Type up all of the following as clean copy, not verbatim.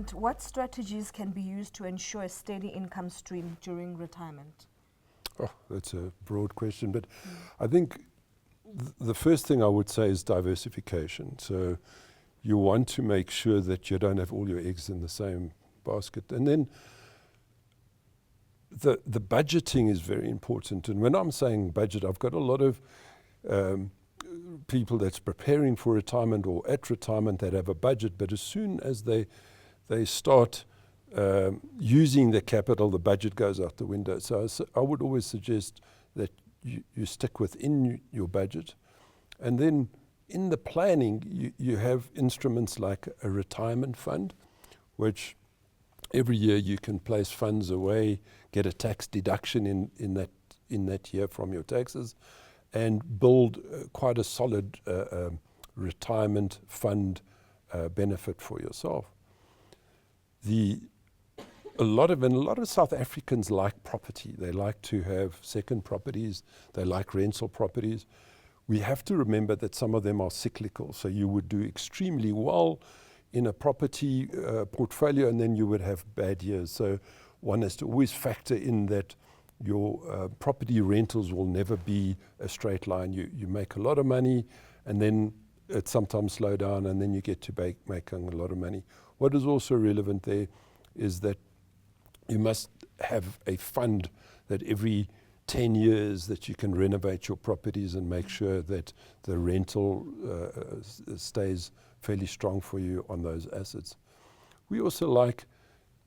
And what strategies can be used to ensure a steady income stream during retirement? Oh, that's a broad question, but I think the first thing I would say is diversification. So you want to make sure that you don't have all your eggs in the same basket. And then the budgeting is very important. And when I'm saying budget, I've got a lot of people that's preparing for retirement or at retirement that have a budget, but as soon as they start using the capital, the budget goes out the window. So I would always suggest that you stick within your budget. And then in the planning, you have instruments like a retirement fund, which every year you can place funds away, get a tax deduction in that year from your taxes, and build quite a solid retirement fund benefit for yourself. A lot of South Africans like property. They like to have second properties. They like rental properties. We have to remember that some of them are cyclical. So you would do extremely well in a property portfolio, and then you would have bad years. So one has to always factor in that your property rentals will never be a straight line. You make a lot of money, and then it sometimes slow down, and then you get to making a lot of money. What is also relevant there is that you must have a fund that every 10 years that you can renovate your properties and make sure that the rental stays fairly strong for you on those assets. We also like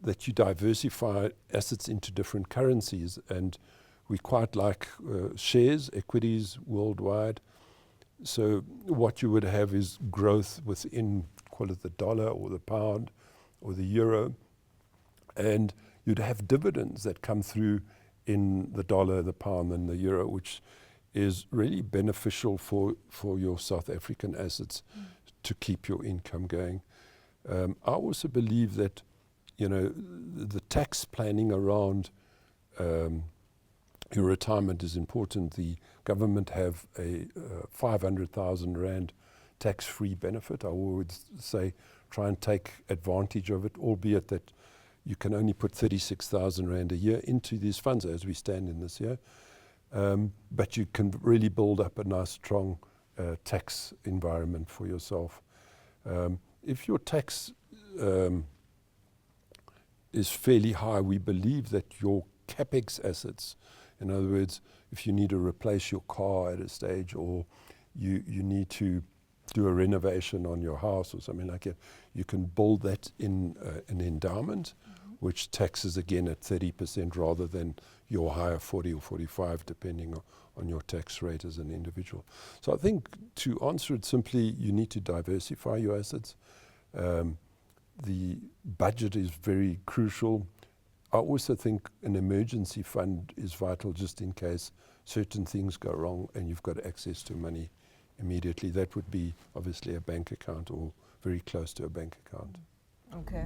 that you diversify assets into different currencies, and we quite like shares, equities worldwide. So what you would have is growth within, call it the dollar or the pound or the euro, and you'd have dividends that come through in the dollar, the pound, and the euro, which is really beneficial for your South African assets to keep your income going. I also believe that, the tax planning around your retirement is important. The government have a 500,000 Rand tax-free benefit. I would say try and take advantage of it, albeit that you can only put 36,000 Rand a year into these funds as we stand in this year. But you can really build up a nice, strong tax environment for yourself. If your tax is fairly high, we believe that your capex assets, in other words, if you need to replace your car at a stage, or you need to do a renovation on your house or something like that, you can build that in an endowment, which taxes again at 30% rather than your higher 40 or 45, depending on your tax rate as an individual. So I think to answer it simply, you need to diversify your assets. The budget is very crucial. I also think an emergency fund is vital just in case certain things go wrong and you've got access to money immediately. That would be obviously a bank account or very close to a bank account. Okay.